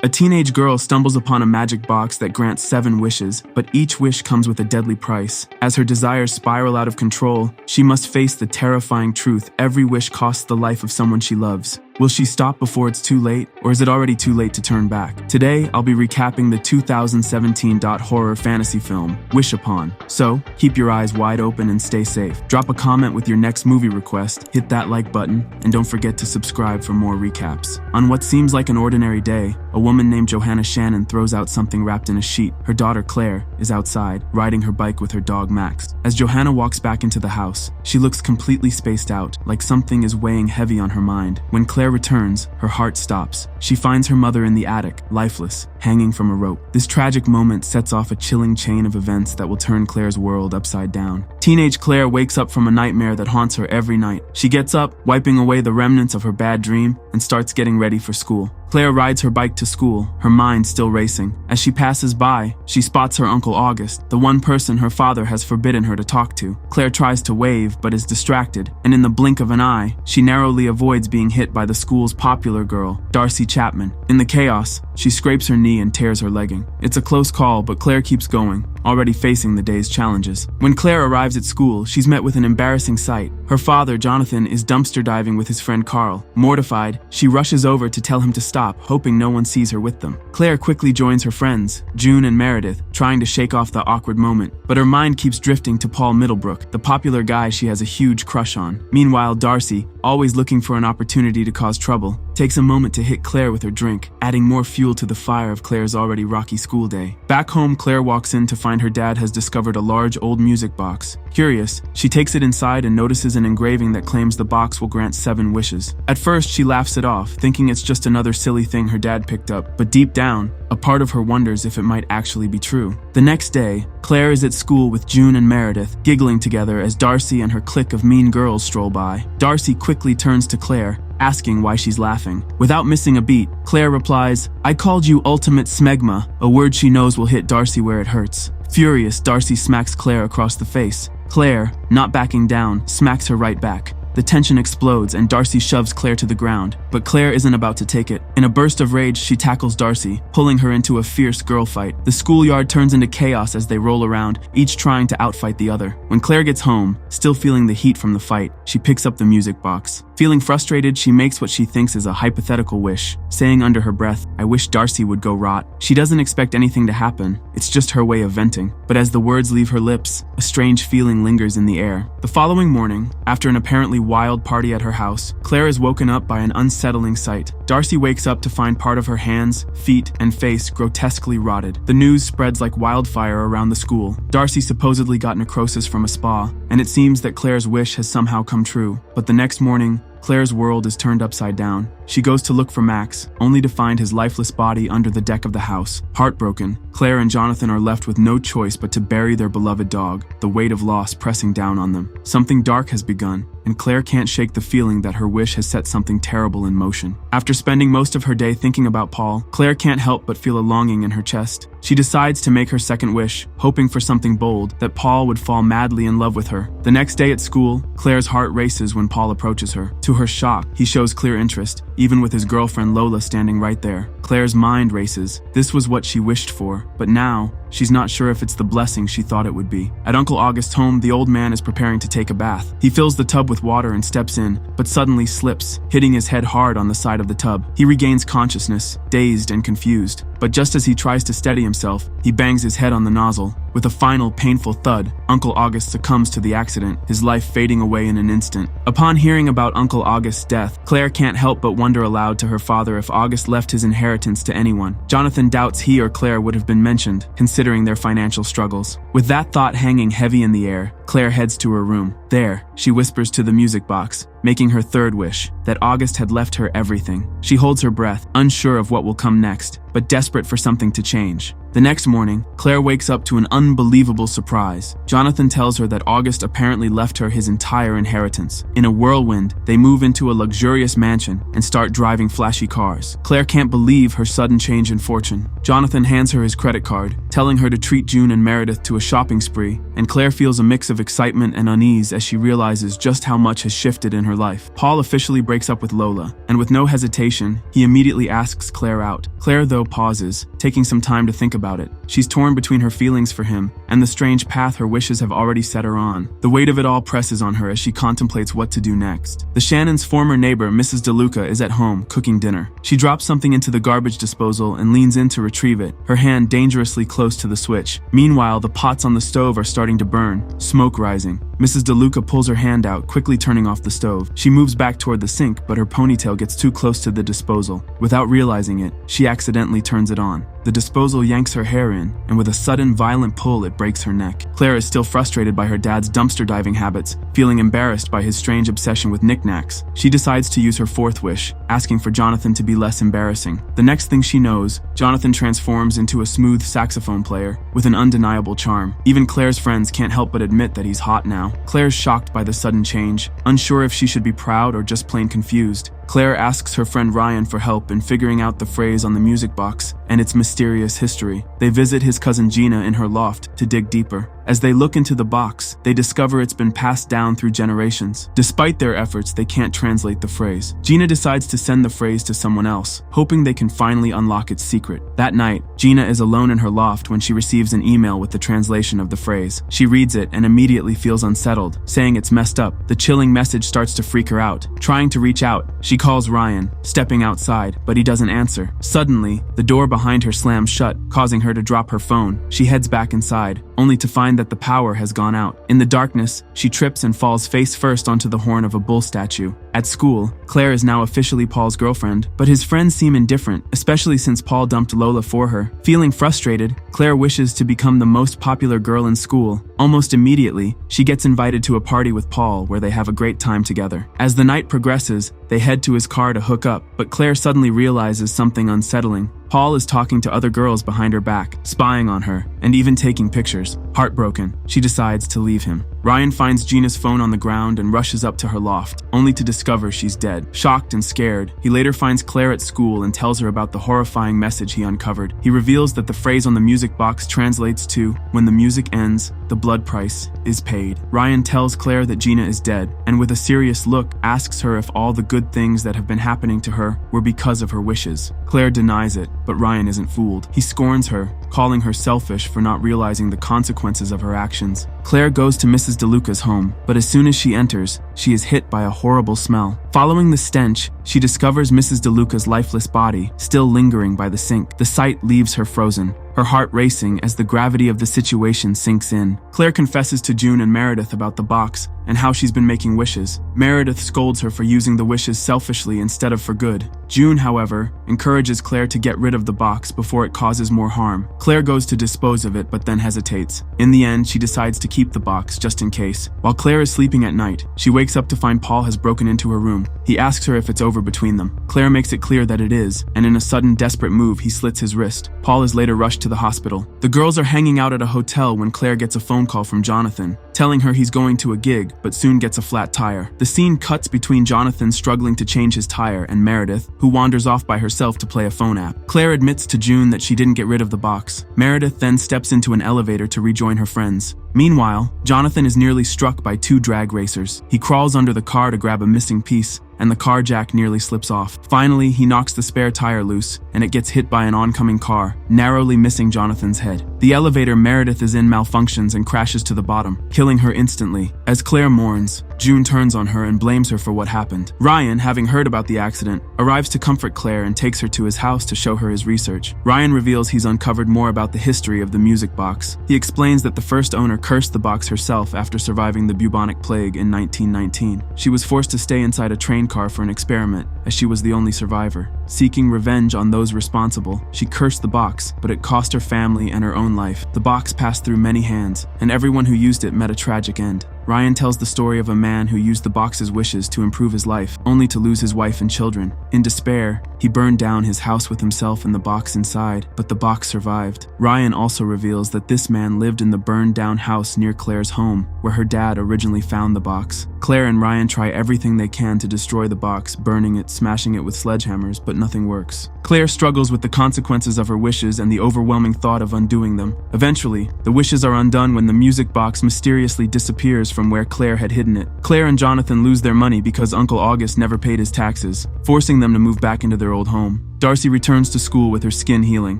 A teenage girl stumbles upon a magic box that grants 7 wishes, but each wish comes with a deadly price. As her desires spiral out of control, she must face the terrifying truth: every wish costs the life of someone she loves. Will she stop before it's too late, or is it already too late to turn back? Today, I'll be recapping the 2017 horror fantasy film, Wish Upon. So, keep your eyes wide open and stay safe. Drop a comment with your next movie request, hit that like button, and don't forget to subscribe for more recaps. On what seems like an ordinary day, a woman named Johanna Shannon throws out something wrapped in a sheet. Her daughter Claire is outside, riding her bike with her dog Max. As Johanna walks back into the house, she looks completely spaced out, like something is weighing heavy on her mind. When Claire returns, her heart stops. She finds her mother in the attic, lifeless, hanging from a rope. This tragic moment sets off a chilling chain of events that will turn Claire's world upside down. Teenage Claire wakes up from a nightmare that haunts her every night. She gets up, wiping away the remnants of her bad dream, and starts getting ready for school. Claire rides her bike to school, her mind still racing. As she passes by, she spots her Uncle August, the one person her father has forbidden her to talk to. Claire tries to wave, but is distracted, and in the blink of an eye, she narrowly avoids being hit by the school's popular girl, Darcy Chapman. In the chaos, she scrapes her knee and tears her legging. It's a close call, but Claire keeps going, already facing the day's challenges. When Claire arrives at school, she's met with an embarrassing sight. Her father, Jonathan, is dumpster diving with his friend Carl. Mortified, she rushes over to tell him to stop, hoping no one sees her with them. Claire quickly joins her friends, June and Meredith, trying to shake off the awkward moment. But her mind keeps drifting to Paul Middlebrook, the popular guy she has a huge crush on. Meanwhile, Darcy, always looking for an opportunity to cause trouble, takes a moment to hit Claire with her drink, adding more fuel to the fire of Claire's already rocky school day. Back home, Claire walks in to find her dad has discovered a large old music box. Curious, she takes it inside and notices an engraving that claims the box will grant 7 wishes. At first, she laughs it off, thinking it's just another silly thing her dad picked up, but deep down, a part of her wonders if it might actually be true. The next day, Claire is at school with June and Meredith, giggling together as Darcy and her clique of mean girls stroll by. Darcy quickly turns to Claire, asking why she's laughing. Without missing a beat, Claire replies, "I called you ultimate smegma," a word she knows will hit Darcy where it hurts. Furious, Darcy smacks Claire across the face. Claire, not backing down, smacks her right back. The tension explodes and Darcy shoves Claire to the ground, but Claire isn't about to take it. In a burst of rage, she tackles Darcy, pulling her into a fierce girl fight. The schoolyard turns into chaos as they roll around, each trying to outfight the other. When Claire gets home, still feeling the heat from the fight, she picks up the music box. Feeling frustrated, she makes what she thinks is a hypothetical wish, saying under her breath, "I wish Darcy would go rot." She doesn't expect anything to happen, it's just her way of venting. But as the words leave her lips, a strange feeling lingers in the air. The following morning, after an apparently wild party at her house, Claire is woken up by an unsettling sight. Darcy wakes up to find part of her hands, feet, and face grotesquely rotted. The news spreads like wildfire around the school. Darcy supposedly got necrosis from a spa, and it seems that Claire's wish has somehow come true. But the next morning, Claire's world is turned upside down. She goes to look for Max, only to find his lifeless body under the deck of the house. Heartbroken, Claire and Jonathan are left with no choice but to bury their beloved dog, the weight of loss pressing down on them. Something dark has begun, and Claire can't shake the feeling that her wish has set something terrible in motion. After spending most of her day thinking about Paul, Claire can't help but feel a longing in her chest. She decides to make her second wish, hoping for something bold, that Paul would fall madly in love with her. The next day at school, Claire's heart races when Paul approaches her. To her shock, he shows clear interest, even with his girlfriend Lola standing right there. Claire's mind races. This was what she wished for, but now, she's not sure if it's the blessing she thought it would be. At Uncle August's home, the old man is preparing to take a bath. He fills the tub with water and steps in, but suddenly slips, hitting his head hard on the side of the tub. He regains consciousness, dazed and confused. But just as he tries to steady himself, he bangs his head on the nozzle. With a final painful thud, Uncle August succumbs to the accident, his life fading away in an instant. Upon hearing about Uncle August's death, Claire can't help but wonder aloud to her father if August left his inheritance to anyone. Jonathan doubts he or Claire would have been mentioned, considering their financial struggles. With that thought hanging heavy in the air, Claire heads to her room. There, she whispers to the music box, making her third wish, that August had left her everything. She holds her breath, unsure of what will come next, but desperate for something to change. The next morning, Claire wakes up to an unbelievable surprise. Jonathan tells her that August apparently left her his entire inheritance. In a whirlwind, they move into a luxurious mansion and start driving flashy cars. Claire can't believe her sudden change in fortune. Jonathan hands her his credit card, telling her to treat June and Meredith to a shopping spree, and Claire feels a mix of excitement and unease as she realizes just how much has shifted in her life. Paul officially breaks up with Lola, and with no hesitation, he immediately asks Claire out. Claire, though, pauses, taking some time to think about it. She's torn between her feelings for him and the strange path her wishes have already set her on. The weight of it all presses on her as she contemplates what to do next. The Shannons' former neighbor, Mrs. DeLuca, is at home, cooking dinner. She drops something into the garbage disposal and leans in to retrieve it, her hand dangerously close to the switch. Meanwhile, the pots on the stove are starting to burn, smoke rising. Mrs. DeLuca pulls her hand out, quickly turning off the stove. She moves back toward the sink, but her ponytail gets too close to the disposal. Without realizing it, she accidentally turns it on. The disposal yanks her hair in, and with a sudden, violent pull, it breaks her neck. Claire is still frustrated by her dad's dumpster diving habits, feeling embarrassed by his strange obsession with knickknacks. She decides to use her fourth wish, asking for Jonathan to be less embarrassing. The next thing she knows, Jonathan transforms into a smooth saxophone player with an undeniable charm. Even Claire's friends can't help but admit that he's hot now. Claire's shocked by the sudden change, unsure if she should be proud or just plain confused. Claire asks her friend Ryan for help in figuring out the phrase on the music box and its mysterious history. They visit his cousin Gina in her loft to dig deeper. As they look into the box, they discover it's been passed down through generations. Despite their efforts, they can't translate the phrase. Gina decides to send the phrase to someone else, hoping they can finally unlock its secret. That night, Gina is alone in her loft when she receives an email with the translation of the phrase. She reads it and immediately feels unsettled, saying it's messed up. The chilling message starts to freak her out. Trying to reach out, she calls Ryan, stepping outside, but he doesn't answer. Suddenly, the door behind her slams shut, causing her to drop her phone. She heads back inside, only to find that the power has gone out. In the darkness, she trips and falls face first onto the horn of a bull statue. At school, Claire is now officially Paul's girlfriend, but his friends seem indifferent, especially since Paul dumped Lola for her. Feeling frustrated, Claire wishes to become the most popular girl in school. Almost immediately, she gets invited to a party with Paul where they have a great time together. As the night progresses, they head to his car to hook up, but Claire suddenly realizes something unsettling. Paul is talking to other girls behind her back, spying on her, and even taking pictures. Heartbroken, she decides to leave him. Ryan finds Gina's phone on the ground and rushes up to her loft, only to discover she's dead. Shocked and scared, he later finds Claire at school and tells her about the horrifying message he uncovered. He reveals that the phrase on the music box translates to, "When the music ends, the blood price is paid." Ryan tells Claire that Gina is dead, and with a serious look, asks her if all the good things that have been happening to her were because of her wishes. Claire denies it, but Ryan isn't fooled. He scorns her, calling her selfish for not realizing the consequences of her actions. Claire goes to Mrs. DeLuca's home, but as soon as she enters, she is hit by a horrible smell. Following the stench, she discovers Mrs. DeLuca's lifeless body, still lingering by the sink. The sight leaves her frozen, her heart racing as the gravity of the situation sinks in. Claire confesses to June and Meredith about the box and how she's been making wishes. Meredith scolds her for using the wishes selfishly instead of for good. June, however, encourages Claire to get rid of the box before it causes more harm. Claire goes to dispose of it but then hesitates. In the end, she decides to keep the box just in case. While Claire is sleeping at night, she wakes up to find Paul has broken into her room. He asks her if it's over between them. Claire makes it clear that it is, and in a sudden desperate move, he slits his wrist. Paul is later rushed to the hospital. The girls are hanging out at a hotel when Claire gets a phone call from Jonathan, telling her he's going to a gig, but soon gets a flat tire. The scene cuts between Jonathan struggling to change his tire and Meredith, who wanders off by herself to play a phone app. Claire admits to June that she didn't get rid of the box. Meredith then steps into an elevator to rejoin her friends. Meanwhile, Jonathan is nearly struck by two drag racers. He crawls under the car to grab a missing piece, and the car jack nearly slips off. Finally, he knocks the spare tire loose, and it gets hit by an oncoming car, narrowly missing Jonathan's head. The elevator Meredith is in malfunctions and crashes to the bottom, killing her instantly. As Claire mourns, June turns on her and blames her for what happened. Ryan, having heard about the accident, arrives to comfort Claire and takes her to his house to show her his research. Ryan reveals he's uncovered more about the history of the music box. He explains that the first owner cursed the box herself after surviving the bubonic plague in 1919. She was forced to stay inside a train car for an experiment, as she was the only survivor. Seeking revenge on those responsible, she cursed the box, but it cost her family and her own life. The box passed through many hands, and everyone who used it met a tragic end. Ryan tells the story of a man who used the box's wishes to improve his life, only to lose his wife and children. In despair, he burned down his house with himself and the box inside, but the box survived. Ryan also reveals that this man lived in the burned-down house near Claire's home, where her dad originally found the box. Claire and Ryan try everything they can to destroy the box, burning it, smashing it with sledgehammers, but nothing works. Claire struggles with the consequences of her wishes and the overwhelming thought of undoing them. Eventually, the wishes are undone when the music box mysteriously disappears from where Claire had hidden it. Claire and Jonathan lose their money because Uncle August never paid his taxes, forcing them to move back into their old home. Darcy returns to school with her skin healing,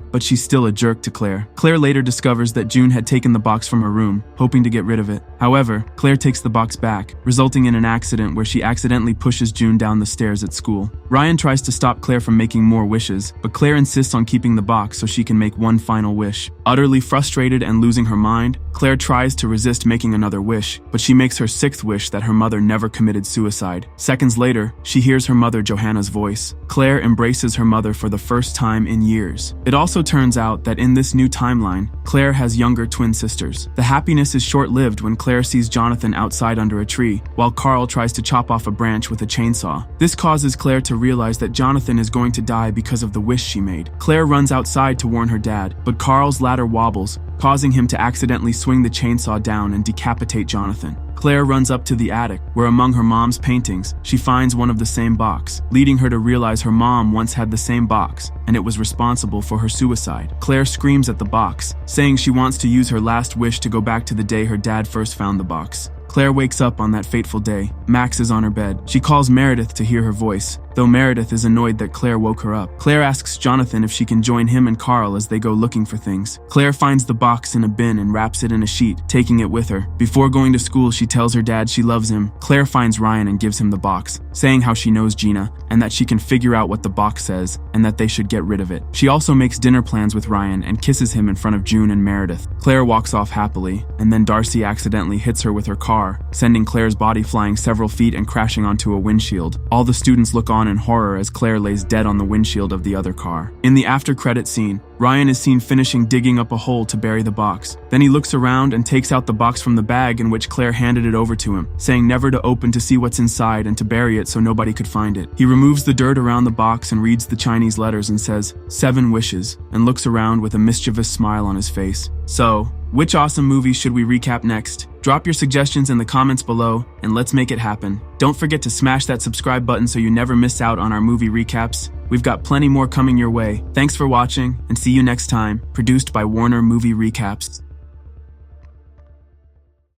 but she's still a jerk to Claire. Claire later discovers that June had taken the box from her room, hoping to get rid of it. However, Claire takes the box back, resulting in an accident where she accidentally pushes June down the stairs at school. Ryan tries to stop Claire from making more wishes, but Claire insists on keeping the box so she can make one final wish. Utterly frustrated and losing her mind, Claire tries to resist making another wish, but she makes her sixth wish that her mother never committed suicide. Seconds later, she hears her mother Johanna's voice. Claire embraces her mother for the first time in years. It also turns out that in this new timeline, Claire has younger twin sisters. The happiness is short-lived when Claire sees Jonathan outside under a tree, while Carl tries to chop off a branch with a chainsaw. This causes Claire to realize that Jonathan is going to die because of the wish she made. Claire runs outside to warn her dad, but Carl's ladder wobbles, causing him to accidentally swing the chainsaw down and decapitate Jonathan. Claire runs up to the attic, where among her mom's paintings, she finds one of the same box, leading her to realize her mom once had the same box, and it was responsible for her suicide. Claire screams at the box, saying she wants to use her last wish to go back to the day her dad first found the box. Claire wakes up on that fateful day. Max is on her bed. She calls Meredith to hear her voice, though Meredith is annoyed that Claire woke her up. Claire asks Jonathan if she can join him and Carl as they go looking for things. Claire finds the box in a bin and wraps it in a sheet, taking it with her. Before going to school, she tells her dad she loves him. Claire finds Ryan and gives him the box, saying how she knows Gina, and that she can figure out what the box says, and that they should get rid of it. She also makes dinner plans with Ryan and kisses him in front of June and Meredith. Claire walks off happily, and then Darcy accidentally hits her with her car, sending Claire's body flying several feet and crashing onto a windshield. All the students look on in horror as Claire lays dead on the windshield of the other car. In the after-credit scene, Ryan is seen finishing digging up a hole to bury the box. Then he looks around and takes out the box from the bag in which Claire handed it over to him, saying never to open to see what's inside and to bury it so nobody could find it. He removes the dirt around the box and reads the Chinese letters and says, 7 wishes, and looks around with a mischievous smile on his face. So, which awesome movie should we recap next? Drop your suggestions in the comments below, and let's make it happen. Don't forget to smash that subscribe button so you never miss out on our movie recaps. We've got plenty more coming your way. Thanks for watching, and see you next time. Produced by Warner Movie Recaps.